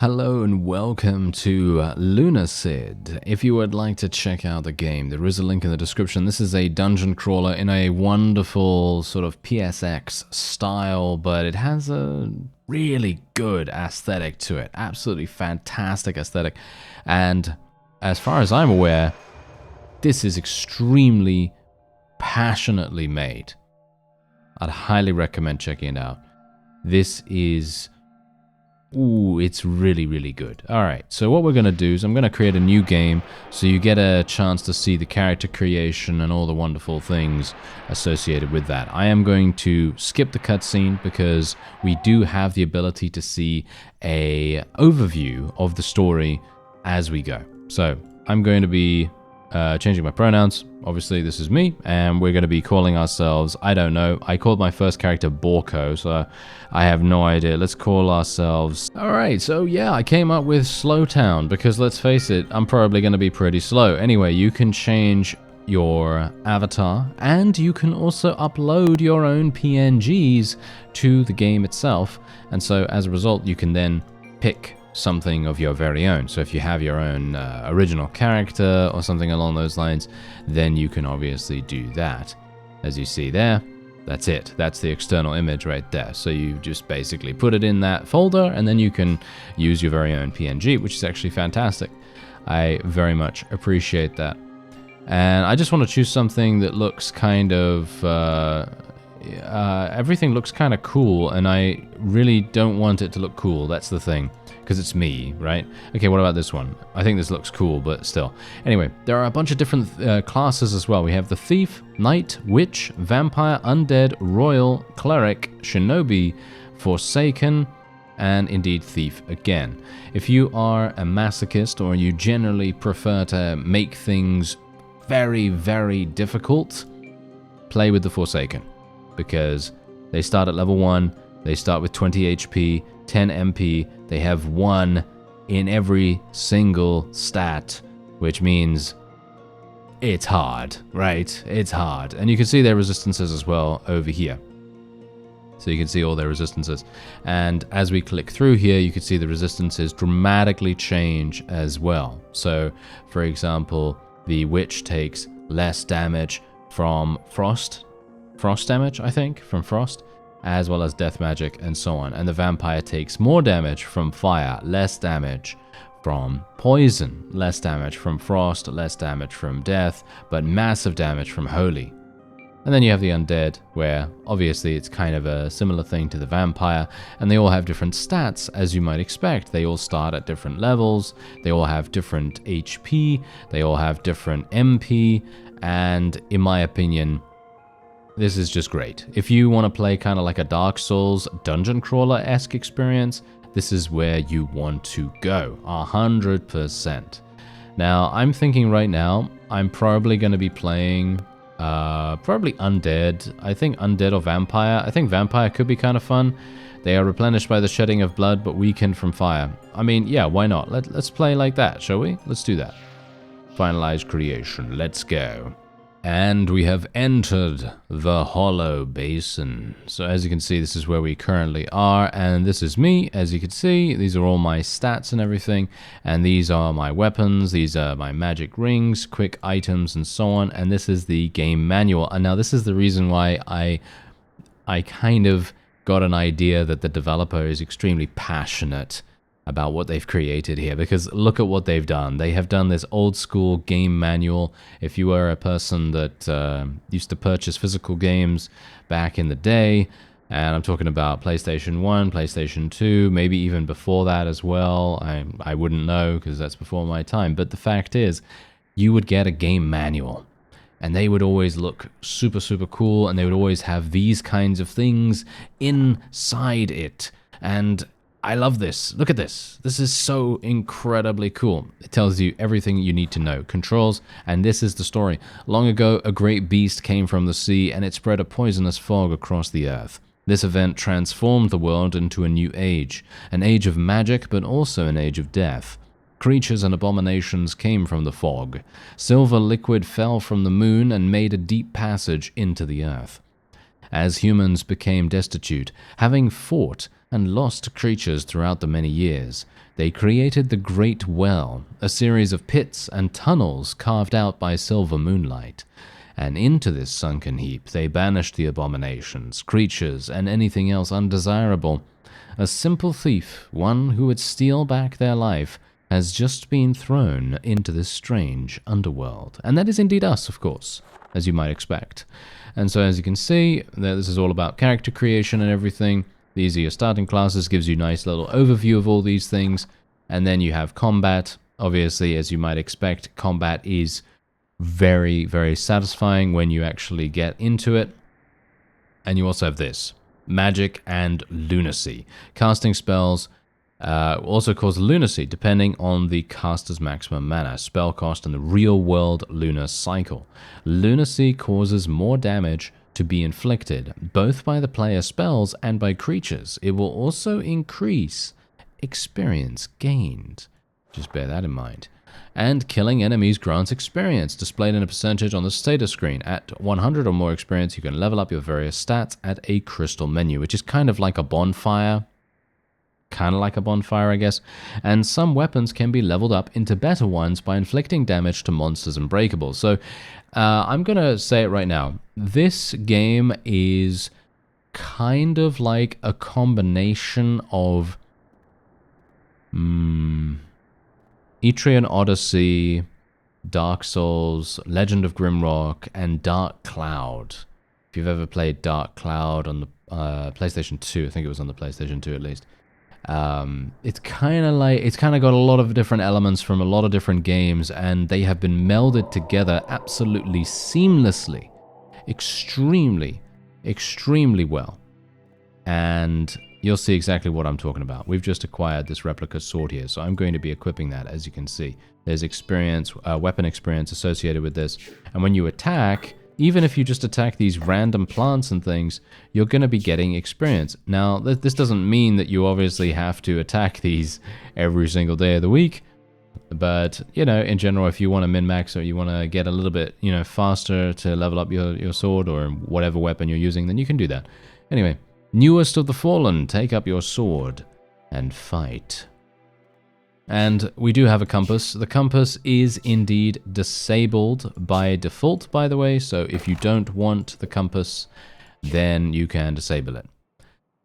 Hello and welcome to Lunacid. If you would like to check out the game, there is a link in the description. This is a dungeon crawler in a wonderful sort of PSX style, but it has a really good aesthetic to it. Absolutely fantastic aesthetic. And as far as I'm aware, this is extremely passionately made. I'd highly recommend checking it out. This is... Ooh, it's really, really good. Alright, so what we're going to do is I'm going to create a new game so you get a chance to see the character creation and all the wonderful things associated with that. I am going to skip the cutscene because we do have the ability to see a overview of the story as we go. So I'm going to be changing my pronouns. Obviously, this is me, and we're going to be calling ourselves, I don't know, I called my first character Borko, so I have no idea. Let's call ourselves... Alright, so yeah, I came up with Slowtown, because let's face it, I'm probably going to be pretty slow. Anyway, you can change your avatar, and you can also upload your own PNGs to the game itself, and so as a result, you can then pick something of your very own. So if you have your own original character or something along those lines, then you can obviously do that. As you see there, that's it. That's the external image right there. So you just basically put it in that folder, and then you can use your very own PNG, which is actually fantastic. I very much appreciate that. And I just want to choose something that looks kind of... everything looks kind of cool, and I really don't want it to look cool. That's the thing. Because it's me, right? Okay, what about this one? I think this looks cool, but still. Anyway, there are a bunch of different classes as well. We have the Thief, Knight, Witch, Vampire, Undead, Royal, Cleric, Shinobi, Forsaken, and indeed Thief again. If you are a masochist or you generally prefer to make things very, very difficult, play with the Forsaken. Because they start at level 1, they start with 20 HP, 10 MP, they have 1 in every single stat, which means it's hard, right? It's hard. And you can see their resistances as well over here. So you can see all their resistances. And as we click through here, you can see the resistances dramatically change as well. So, for example, the Witch takes less damage from frost damage, I think, from frost, as well as death magic and so on. And the Vampire takes more damage from fire, less damage from poison, less damage from frost, less damage from death, but massive damage from holy. And then you have the Undead, where obviously it's kind of a similar thing to the Vampire, and they all have different stats, as you might expect. They all start at different levels, they all have different HP, they all have different MP, and in my opinion, this is just great. If you want to play kind of like a Dark Souls dungeon crawler-esque experience, this is where you want to go, 100%. Now, I'm thinking right now, I'm probably going to be playing probably Undead. I think Undead or Vampire. I think Vampire could be kind of fun. They are replenished by the shedding of blood, but weakened from fire. I mean, yeah, why not? Let's play like that, shall we? Let's do that. Finalize creation. Let's go. And we have entered the Hollow Basin. So as you can see, this is where we currently are, and this is me. As you can see, these are all my stats and everything, and these are my weapons, these are my magic rings, quick items, and so on, and this is the game manual. And now this is the reason why I kind of got an idea that the developer is extremely passionate about what they've created here, because look at what they've done. They have done this old school game manual. If you were a person that used to purchase physical games back in the day, and I'm talking about PlayStation 1, PlayStation 2, maybe even before that as well. I wouldn't know because that's before my time. But the fact is, you would get a game manual, and they would always look super, super cool, and they would always have these kinds of things inside it. And I love this. Look at this. This is so incredibly cool. It tells you everything you need to know. Controls, and this is the story. Long ago, a great beast came from the sea, and it spread a poisonous fog across the earth. This event transformed the world into a new age. An age of magic, but also an age of death. Creatures and abominations came from the fog. Silver liquid fell from the moon and made a deep passage into the earth. as humans became destitute, having fought and lost creatures throughout the many years. They created the Great Well, a series of pits and tunnels carved out by silver moonlight. And into this sunken heap they banished the abominations, creatures, and anything else undesirable. A simple thief, one who would steal back their life, has just been thrown into this strange underworld. And that is indeed us, of course, as you might expect. And so as you can see, this is all about character creation and everything. These are your starting classes, gives you a nice little overview of all these things. And then you have combat. Obviously, as you might expect, combat is very, very satisfying when you actually get into it. And you also have this, magic and lunacy. Casting spells also cause lunacy, depending on the caster's maximum mana, spell cost, and the real-world lunar cycle. Lunacy causes more damage to be inflicted, both by the player's spells and by creatures. It will also increase experience gained. Just bear that in mind. And killing enemies grants experience, displayed in a percentage on the status screen. At 100 or more experience, you can level up your various stats at a crystal menu, which is kind of like a bonfire. I guess. And some weapons can be leveled up into better ones by inflicting damage to monsters and breakables. So I'm going to say it right now. This game is kind of like a combination of Etrian Odyssey, Dark Souls, Legend of Grimrock, and Dark Cloud. If you've ever played Dark Cloud on the PlayStation 2, I think it was on the PlayStation 2 at least. It's kind of got a lot of different elements from a lot of different games, and they have been melded together absolutely seamlessly, extremely well. And you'll see exactly what I'm talking about. We've just acquired this replica sword here, so I'm going to be equipping that. As you can see, there's experience, weapon experience associated with this, and when you attack, even if you just attack these random plants and things, you're going to be getting experience. Now, this doesn't mean that you obviously have to attack these every single day of the week. But, you know, in general, if you want to min-max or you want to get a little bit, you know, faster to level up your sword or whatever weapon you're using, then you can do that. Anyway, newest of the fallen, take up your sword and fight. And we do have a compass. The compass is indeed disabled by default, by the way, so if you don't want the compass, then you can disable it.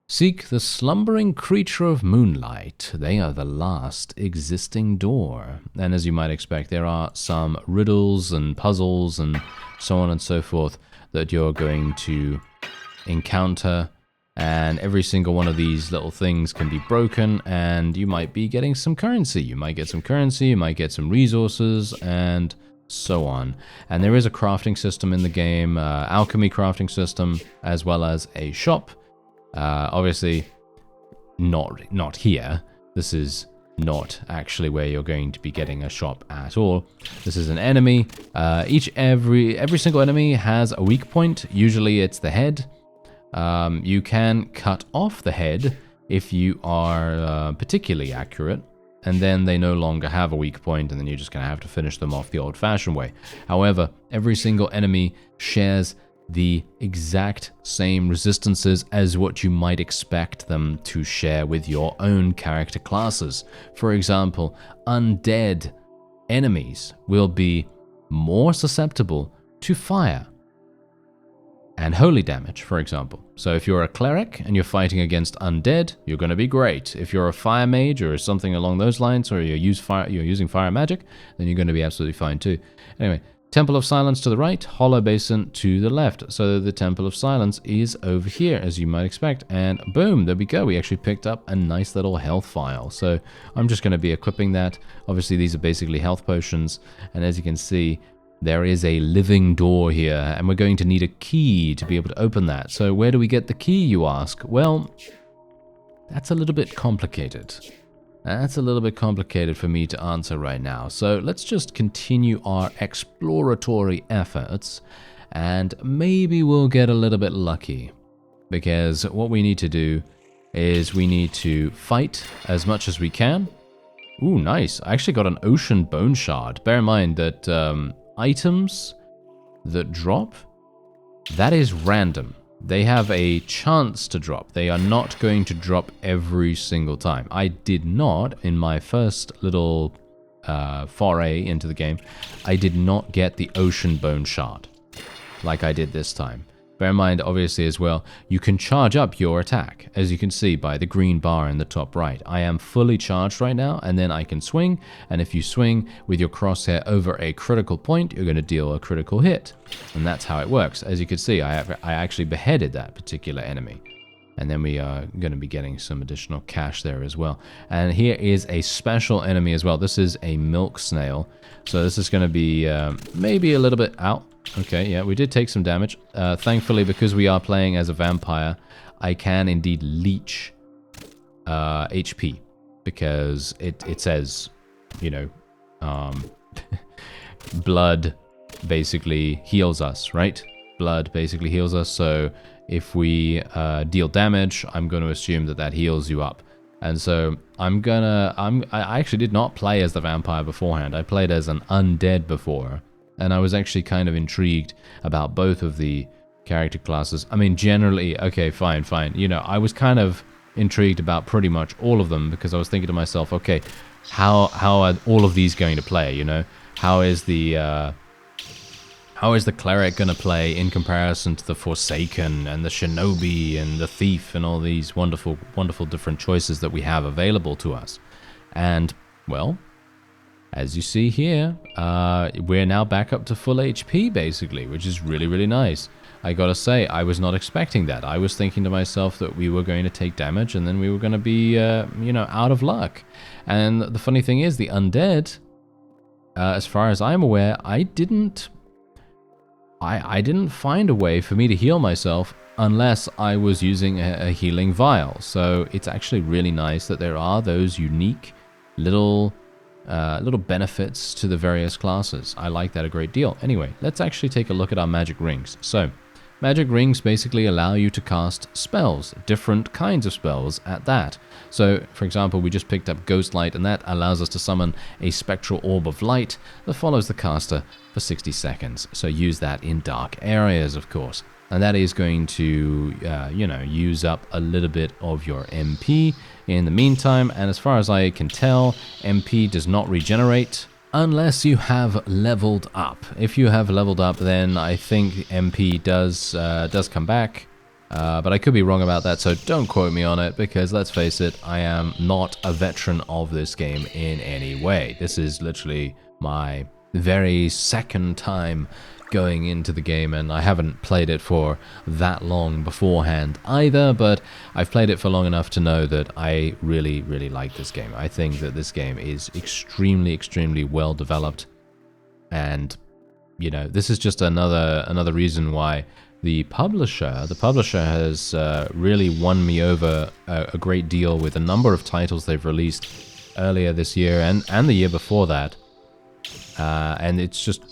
Seek the slumbering creature of moonlight. They are the last existing door. And as you might expect, there are some riddles and puzzles and so on and so forth that you're going to encounter. And every single one of these little things can be broken, and you might be getting some currency. You might get some currency, you might get some resources, and so on. And there is a crafting system in the game, alchemy crafting system, as well as a shop. Obviously, not here. This is not actually where you're going to be getting a shop at all. This is an enemy. Every single enemy has a weak point. Usually it's the head. You can cut off the head if you are particularly accurate, and then they no longer have a weak point, and then you're just going to have to finish them off the old-fashioned way. However, every single enemy shares the exact same resistances as what you might expect them to share with your own character classes. For example, undead enemies will be more susceptible to fire and holy damage, for example. So if you're a cleric and you're fighting against undead, you're going to be great. If you're a fire mage or something along those lines, or you're using fire magic, then you're going to be absolutely fine too. Anyway, Temple of Silence to the right, Hollow Basin to the left. So the Temple of Silence is over here, as you might expect. And boom, there we go. We actually picked up a nice little health file. So I'm just going to be equipping that. Obviously, these are basically health potions. And as you can see, there is a living door here, and we're going to need a key to be able to open that. So where do we get the key, you ask? Well, that's a little bit complicated. That's a little bit complicated for me to answer right now. So let's just continue our exploratory efforts, and maybe we'll get a little bit lucky. Because what we need to do is we need to fight as much as we can. Ooh, nice. I actually got an ocean bone shard. Bear in mind that items that drop, that is random. they have a chance to drop. They are not going to drop every single time. I did not, in my first little foray into the game, I did not get the ocean bone shard like I did this time. Bear in mind, obviously, as well, you can charge up your attack, as you can see by the green bar in the top right. I am fully charged right now, and then I can swing, and if you swing with your crosshair over a critical point, you're going to deal a critical hit. And that's how it works. As you can see, I actually beheaded that particular enemy. And then we are going to be getting some additional cash there as well. And here is a special enemy as well. This is a milk snail. So this is going to be maybe a little bit out. Okay, yeah, we did take some damage. Thankfully, because we are playing as a vampire, I can indeed leech HP. Because it says, you know, blood basically heals us, right? Blood basically heals us, so if we deal damage, I'm going to assume that heals you up. And so I actually did not play as the vampire beforehand. I played as an undead before. And I was actually kind of intrigued about both of the character classes. I mean, generally, okay, fine. You know, I was kind of intrigued about pretty much all of them because I was thinking to myself, okay, how are all of these going to play, you know? How is the cleric going to play in comparison to the Forsaken and the Shinobi and the Thief and all these wonderful, wonderful different choices that we have available to us? And, well, as you see here, we're now back up to full HP, basically, which is really, really nice. I gotta say, I was not expecting that. I was thinking to myself that we were going to take damage and then we were going to be, you know, out of luck. And the funny thing is, the undead, as far as I'm aware, I didn't find a way for me to heal myself unless I was using a healing vial. So it's actually really nice that there are those unique little benefits to the various classes. I like that a great deal. Anyway, let's actually take a look at our magic rings. So, magic rings basically allow you to cast spells, different kinds of spells at that. So, for example, we just picked up Ghost Light, and that allows us to summon a spectral orb of light that follows the caster for 60 seconds. So use that in dark areas, of course. And that is going to, you know, use up a little bit of your MP in the meantime. And as far as I can tell, MP does not regenerate unless you have leveled up. If you have leveled up, then I think MP does come back. But I could be wrong about that, so don't quote me on it, because let's face it, I am not a veteran of this game in any way. This is literally my very second time going into the game, and I haven't played it for that long beforehand either, but I've played it for long enough to know that I really, really like this game. I think that this game is extremely, extremely well developed, and, you know, this is just another reason why the publisher has really won me over a great deal with a number of titles they've released earlier this year and the year before that. And it's just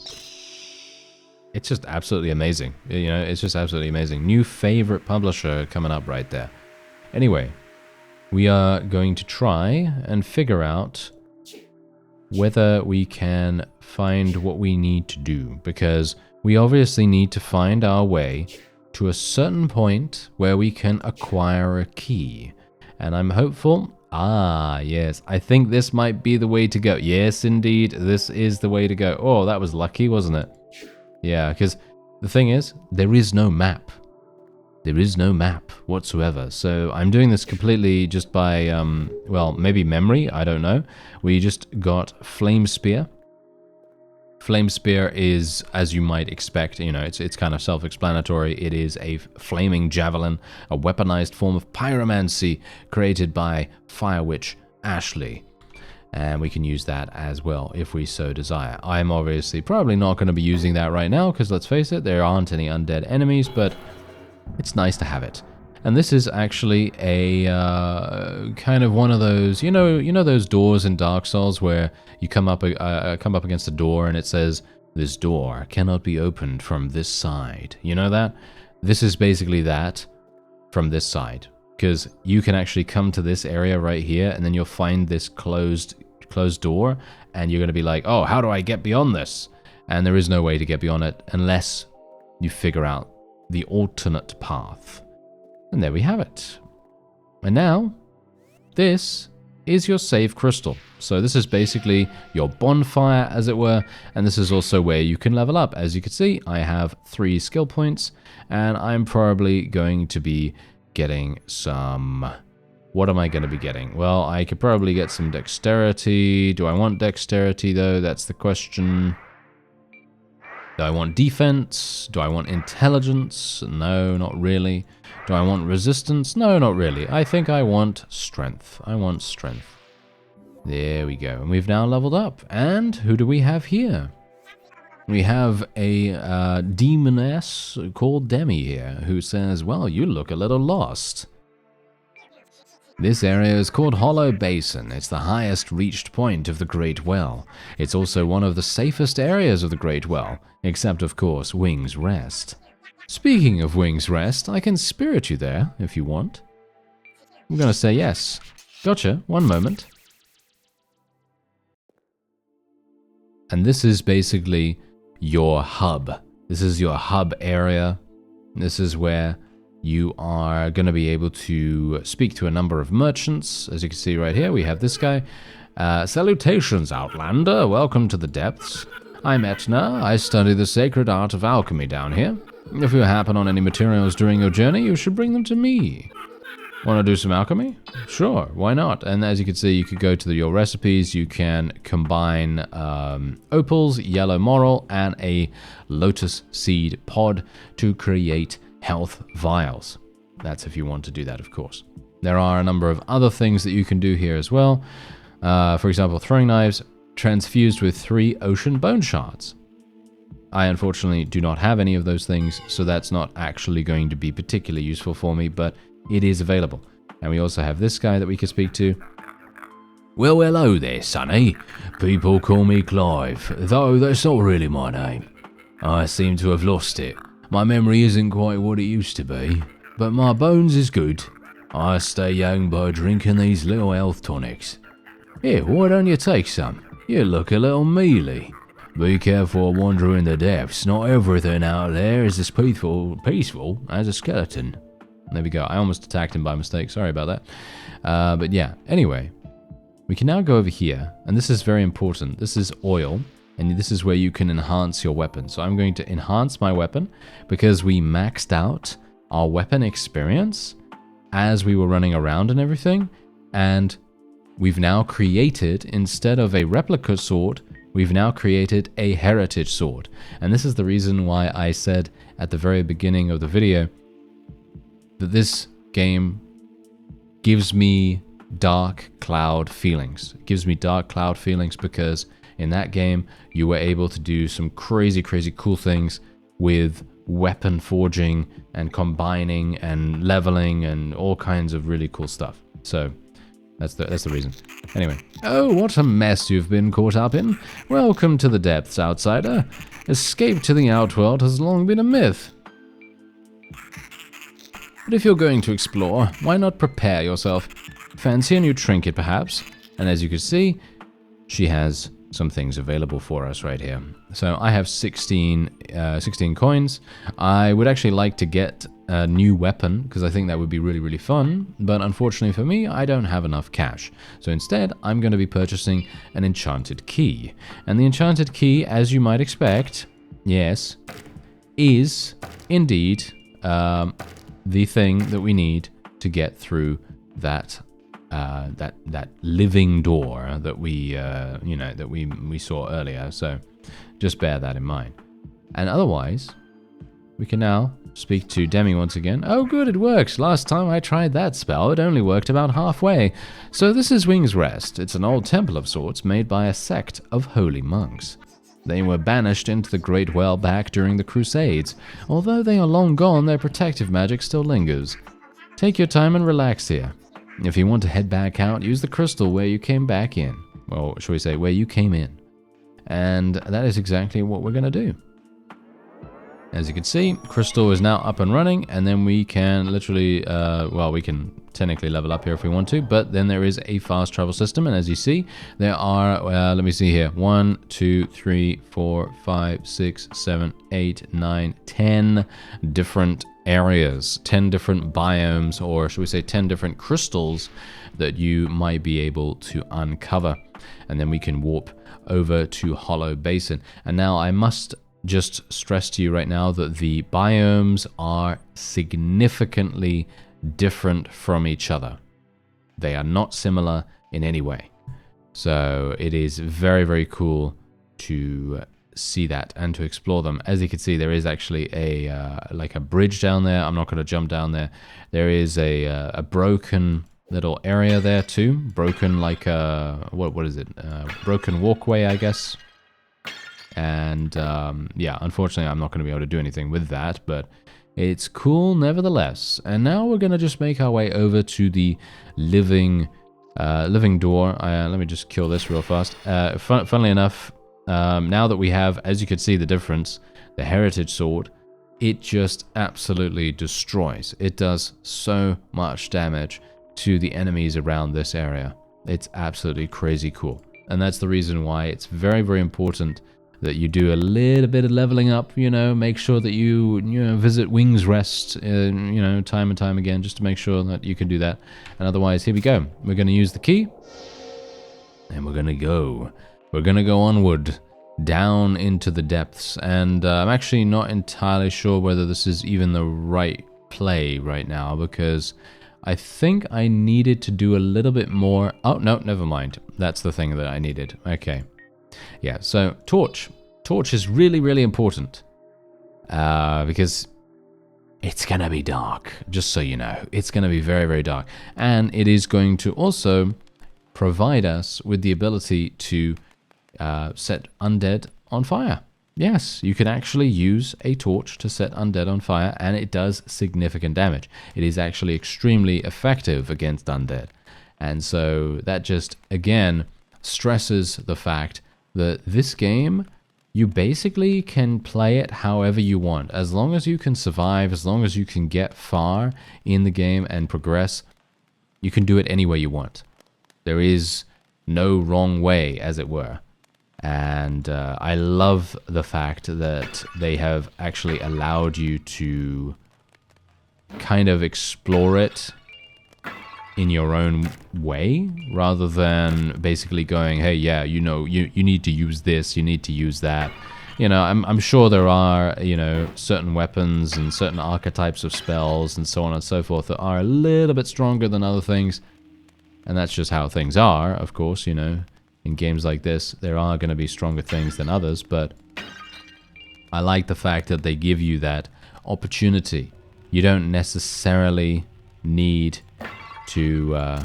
absolutely amazing. You know, it's just absolutely amazing. New favorite publisher coming up right there. Anyway, we are going to try and figure out whether we can find what we need to do, because we obviously need to find our way to a certain point where we can acquire a key. And I'm hopeful. Ah, yes. I think this might be the way to go. Yes, indeed. This is the way to go. Oh, that was lucky, wasn't it? Yeah, because the thing is, there is no map. There is no map whatsoever. So I'm doing this completely just by, well, maybe memory. I don't know. We just got Flame Spear. Flame Spear is, as you might expect, you know, it's kind of self-explanatory. It is a flaming javelin, a weaponized form of pyromancy created by Fire Witch Ashley. And we can use that as well if we so desire. I'm obviously probably not going to be using that right now because, let's face it, there aren't any undead enemies, but it's nice to have it. And this is actually a kind of one of those, you know those doors in Dark Souls where you come up against a door and it says, "This door cannot be opened from this side." You know that? This is basically that from this side, because you can actually come to this area right here, and then you'll find this closed door, and you're going to be like, "Oh, how do I get beyond this?" And there is no way to get beyond it unless you figure out the alternate path. And there we have it. And now, this is your save crystal. So this is basically your bonfire, as it were, and this is also where you can level up. As you can see, I have 3 skill points, and I'm probably going to be getting some... What am I going to be getting? Well, I could probably get some dexterity. Do I want dexterity, though? That's the question. Do I want defense? Do I want intelligence? No, not really. Do I want resistance? No, not really. I think I want strength. I want strength. There we go. And we've now leveled up. And who do we have here? We have a demoness called Demi here, who says, well, you look a little lost. This area is called Hollow Basin. It's the highest reached point of the Great Well. It's also one of the safest areas of the Great Well, except, of course, Wing's Rest. Speaking of Wing's Rest, I can spirit you there, if you want. I'm going to say yes. Gotcha, one moment. And this is basically your hub. This is your hub area. This is where you are going to be able to speak to a number of merchants. As you can see right here, we have this guy. Salutations, Outlander. Welcome to the depths. I'm Etna. I study the sacred art of alchemy down here. If you happen on any materials during your journey, you should bring them to me. Want to do some alchemy? Sure, why not? And as you can see, you could go to your recipes. You can combine opals, yellow moral, and a lotus seed pod to create health vials. That's if you want to do that, of course. There are a number of other things that you can do here as well. For example, throwing knives transfused with 3 ocean bone shards. I unfortunately do not have any of those things, so that's not actually going to be particularly useful for me, but it is available. And we also have this guy that we can speak to. Well, hello there, Sonny. People call me Clive, though that's not really my name. I seem to have lost it. My memory isn't quite what it used to be, but my bones is good. I stay young by drinking these little health tonics. Here, why don't you take some? You look a little mealy. Be careful wandering the depths. Not everything out there is as peaceful as a skeleton. There we go. I almost attacked him by mistake. Sorry about that. But yeah, anyway. We can now go over here, and this is very important. This is oil. And this is where you can enhance your weapon. So I'm going to enhance my weapon because we maxed out our weapon experience as we were running around and everything. And we've now created, instead of a replica sword, we've now created a heritage sword. And this is the reason why I said at the very beginning of the video that this game gives me Dark Cloud feelings. It gives me Dark Cloud feelings because in that game, you were able to do some crazy, crazy cool things with weapon forging and combining and leveling and all kinds of really cool stuff. So that's the reason. Anyway. Oh, what a mess you've been caught up in. Welcome to the depths, outsider. Escape to the outworld has long been a myth. But if you're going to explore, why not prepare yourself? Fancy a new trinket, perhaps? And as you can see, she has some things available for us right here. So I have 16 coins. I would actually like to get a new weapon because I think that would be really, really fun. But unfortunately for me, I don't have enough cash. So instead, I'm going to be purchasing an enchanted key. And the enchanted key, as you might expect, yes, is indeed the thing that we need to get through that that living door that we we saw earlier. So just bear that in mind. And otherwise, we can now speak to Demi once again. Oh good, it works. Last time I tried that spell, it only worked about halfway. So this is Wing's Rest. It's an old temple of sorts made by a sect of holy monks. They were banished into the Great Well back during the Crusades. Although they are long gone, their protective magic still lingers. Take your time and relax here. If you want to head back out, use the crystal where you came back in. Or shall we say, where you came in. And that is exactly what we're going to do. As you can see, crystal is now up and running, and then we can literally, we can technically level up here if we want to, but then there is a fast travel system, and as you see, there are, let me see here, 1, 2, 3, 4, 5, 6, 7, 8, 9, 10 different areas, 10 different biomes, or should we say 10 different crystals that you might be able to uncover. And then we can warp over to Hollow Basin. And now I must just stress to you right now that the biomes are significantly different from each other. They are not similar in any way. So it is very, very cool to see that and to explore them. As you can see, there is actually a like a bridge down there. I'm not going to jump down there. There is a broken little area there too. Broken like what is it? Broken walkway, I guess. And yeah, unfortunately, I'm not going to be able to do anything with that, but it's cool nevertheless. And now we're going to just make our way over to the living door. Let me just kill this real fast. Funnily enough, now that we have, as you can see the difference, the Heritage Sword, it just absolutely destroys. It does so much damage to the enemies around this area. It's absolutely crazy cool. And that's the reason why it's very, very important that you do a little bit of leveling up, you know, make sure that you visit Wings Rest, time and time again, just to make sure that you can do that. And otherwise, here we go. We're going to use the key, and we're going to go. We're going to go onward, down into the depths. And I'm actually not entirely sure whether this is even the right play right now, because I think I needed to do a little bit more. Oh, no, never mind. That's the thing that I needed. Okay. Yeah, so torch. Torch is really, really important because it's going to be dark, just so you know. It's going to be very, very dark. And it is going to also provide us with the ability to set undead on fire. Yes, you can actually use a torch to set undead on fire, and it does significant damage. It is actually extremely effective against undead. And so that just, again, stresses the fact that this game, you basically can play it however you want. As long as you can survive, as long as you can get far in the game and progress, you can do it any way you want. There is no wrong way, as it were. And I love the fact that they have actually allowed you to kind of explore it in your own way, rather than basically going, hey, yeah, you need to use this, you need to use that. You know, I'm sure there are, certain weapons and certain archetypes of spells and so on and so forth that are a little bit stronger than other things. And that's just how things are, of course, in games like this, there are going to be stronger things than others, but I like the fact that they give you that opportunity. You don't necessarily need to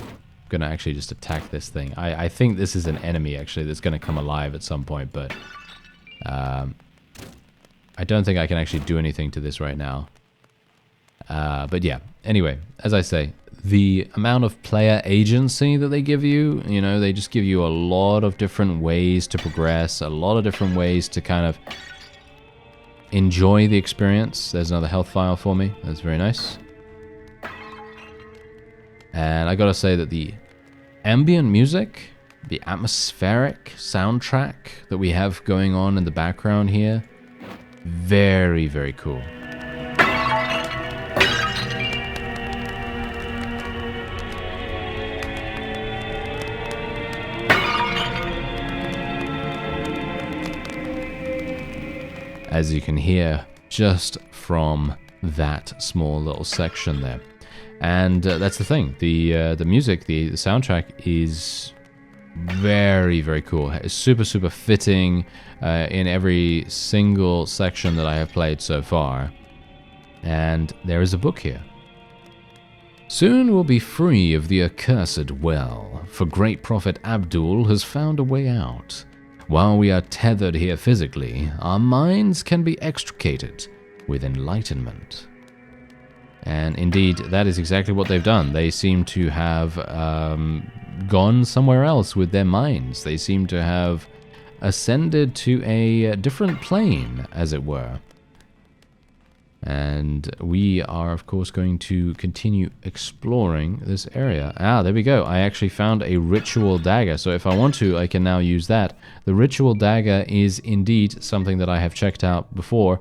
gonna actually just attack this thing. I think this is an enemy actually that's gonna come alive at some point, but I don't think I can actually do anything to this right now. But yeah, anyway, as I say, the amount of player agency that they give you, they just give you a lot of different ways to progress, a lot of different ways to kind of enjoy the experience. There's another health file for me. That's very nice. And I gotta say that the ambient music, the atmospheric soundtrack that we have going on in the background here, very, very cool. As you can hear just from that small little section there. And that's the thing. The music, the soundtrack is very, very cool. It's super, super fitting in every single section that I have played so far. And there is a book here. Soon we'll be free of the accursed well, for great prophet Abdul has found a way out. While we are tethered here physically, our minds can be extricated with enlightenment. And indeed, that is exactly what they've done. They seem to have gone somewhere else with their minds. They seem to have ascended to a different plane, as it were. And we are, of course, going to continue exploring this area. Ah, there we go. I actually found a ritual dagger. So if I want to, I can now use that. The ritual dagger is indeed something that I have checked out before.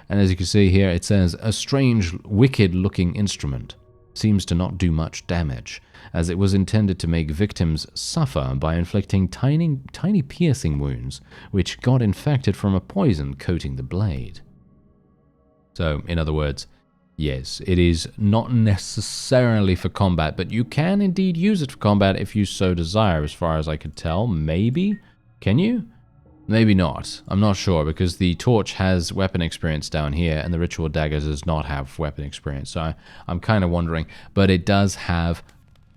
And as you can see here, it says, a strange, wicked-looking instrument. Seems to not do much damage, as it was intended to make victims suffer by inflicting tiny piercing wounds, which got infected from a poison coating the blade. So, in other words, yes, it is not necessarily for combat, but you can indeed use it for combat if you so desire, as far as I could tell. Maybe? Can you? Maybe not. I'm not sure, because the torch has weapon experience down here, and the ritual dagger does not have weapon experience, so I'm kind of wondering. But it does have,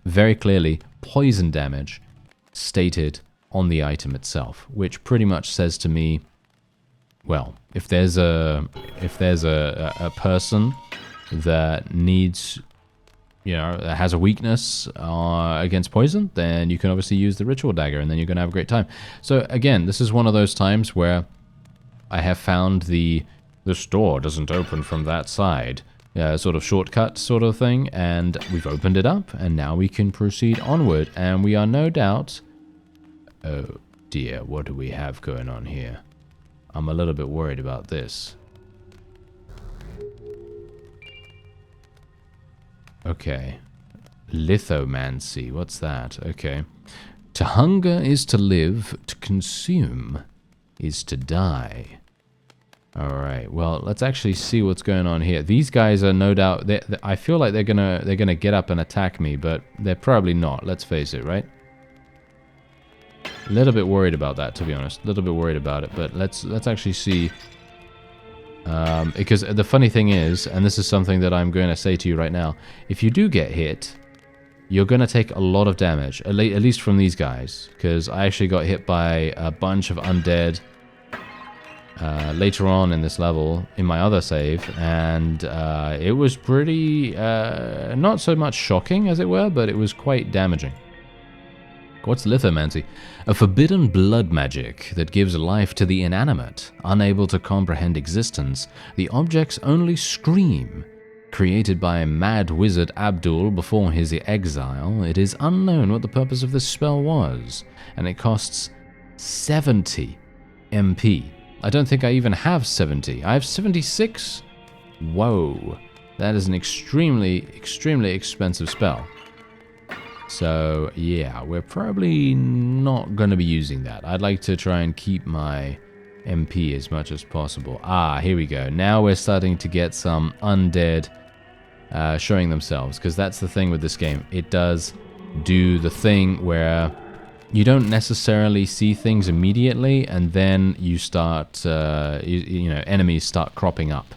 very clearly, poison damage stated on the item itself, which pretty much says to me, well, if there's a person that needs, you know, that has a weakness against poison, then you can obviously use the ritual dagger, and then you're going to have a great time. So again, this is one of those times where I have found the store doesn't open from that side, sort of shortcut sort of thing, and we've opened it up, and now we can proceed onward, and we are no doubt... Oh dear, what do we have going on here? I'm a little bit worried about this. Okay. Lithomancy, what's that? Okay. To hunger is to live, to consume is to die. Alright, well, let's actually see what's going on here. These guys are no doubt... I feel like they're gonna get up and attack me, but they're probably not, let's face it, right? A little bit worried about that, to be honest. A little bit worried about it, but let's actually see. Because the funny thing is, and this is something that I'm going to say to you right now, if you do get hit, you're going to take a lot of damage, at least from these guys, because I actually got hit by a bunch of undead later on in this level, in my other save, and it was pretty, not so much shocking, as it were, but it was quite damaging. What's lithomancy? A forbidden blood magic that gives life to the inanimate. Unable to comprehend existence, the objects only scream. Created by mad wizard Abdul before his exile, it is unknown what the purpose of this spell was, and it costs 70 MP. I don't think I even have 70. I have 76? Whoa. That is an extremely, extremely expensive spell. So, yeah, we're probably not going to be using that. I'd like to try and keep my MP as much as possible. Ah, here we go. Now we're starting to get some undead showing themselves, because that's the thing with this game. It does do the thing where you don't necessarily see things immediately, and then you start, you know, enemies start cropping up.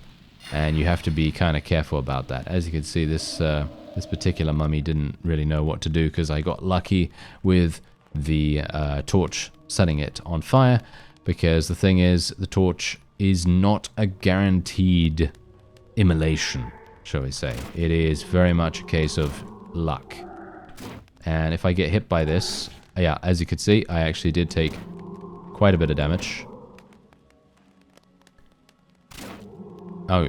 And you have to be kind of careful about that. As you can see, this particular mummy didn't really know what to do, because I got lucky with the torch setting it on fire, because the thing is, the torch is not a guaranteed immolation, shall we say. It is very much a case of luck. And if I get hit by this, yeah, as you can see, I actually did take quite a bit of damage. Oh,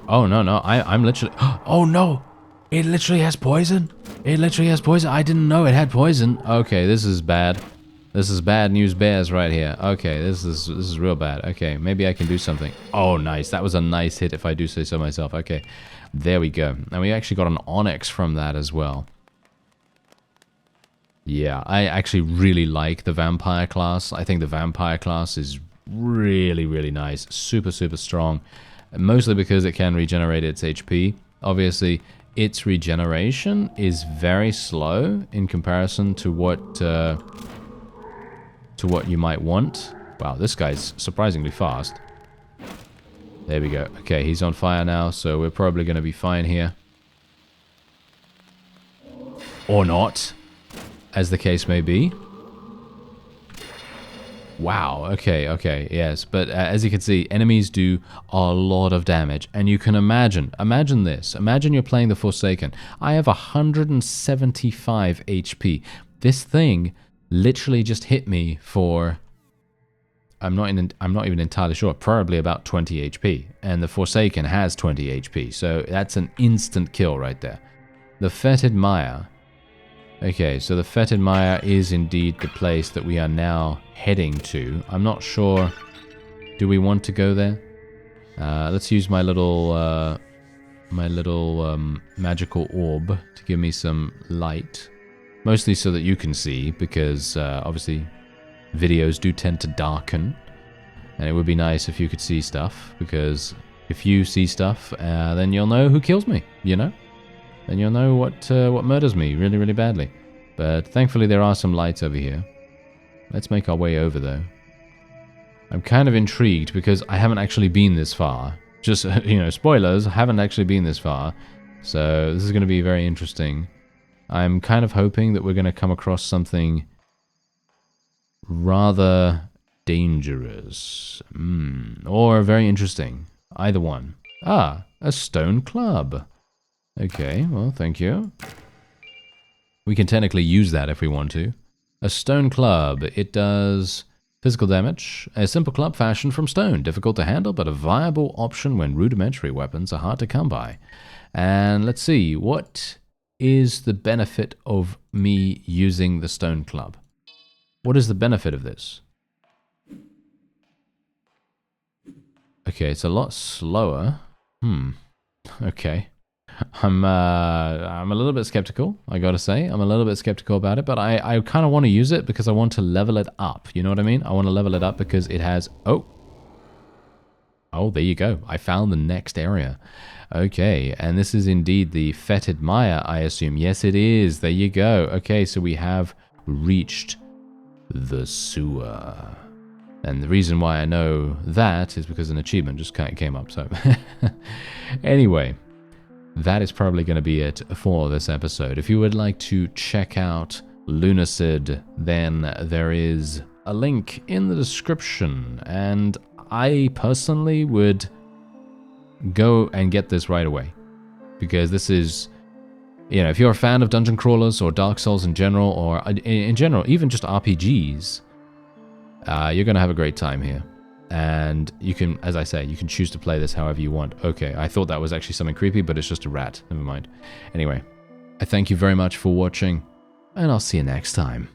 no, I'm literally... Oh, no! It literally has poison? It literally has poison? I didn't know it had poison. Okay, this is bad. This is bad news bears right here. Okay, this is real bad. Okay, maybe I can do something. Oh, nice. That was a nice hit if I do say so myself. Okay, there we go. And we actually got an onyx from that as well. Yeah, I actually really like the vampire class. I think the vampire class is really, really nice. Super, super strong. Mostly because it can regenerate its HP. Obviously, its regeneration is very slow in comparison to what you might want. Wow, this guy's surprisingly fast. There we go. Okay, he's on fire now, so we're probably going to be fine here. Or not, as the case may be. Wow, okay, yes. But as you can see, enemies do a lot of damage. And you can imagine this. Imagine you're playing the Forsaken. I have 175 HP. This thing literally just hit me for I'm not even entirely sure. Probably about 20 HP, and the Forsaken has 20 HP, so that's an instant kill right there. The Fetid Mire. Okay, so the Fetid Mire is indeed the place that we are now heading to. I'm not sure. Do we want to go there? Let's use my little magical orb to give me some light, mostly so that you can see, because obviously videos do tend to darken, and it would be nice if you could see stuff, because if you see stuff, then you'll know who kills me, you know? Then you'll know what murders me really, really badly. But thankfully there are some lights over here. Let's make our way over, though. I'm kind of intrigued, because I haven't actually been this far. Just, you know, spoilers, I haven't actually been this far. So this is going to be very interesting. I'm kind of hoping that we're going to come across something rather dangerous. Or very interesting. Either one. Ah, a stone club. Okay, well, thank you. We can technically use that if we want to. A stone club. It does physical damage. A simple club fashioned from stone. Difficult to handle, but a viable option when rudimentary weapons are hard to come by. And let's see, what is the benefit of me using the stone club? What is the benefit of this? Okay, it's a lot slower. Okay. I'm a little bit skeptical, I gotta say. I'm a little bit skeptical about it, but I kind of want to use it because I want to level it up. You know what I mean? I want to level it up because it has... Oh, there you go. I found the next area. Okay, and this is indeed the Fetid Mire, I assume. Yes, it is. There you go. Okay, so we have reached the sewer. And the reason why I know that is because an achievement just kind of came up, so... Anyway... That is probably going to be it for this episode. If you would like to check out Lunacid, then there is a link in the description. And I personally would go and get this right away. Because this is, you know, if you're a fan of dungeon crawlers or Dark Souls in general, or in general, even just RPGs, you're going to have a great time here. And you can, as I say, you can choose to play this however you want. Okay, I thought that was actually something creepy, but it's just a rat. Never mind. Anyway, I thank you very much for watching, and I'll see you next time.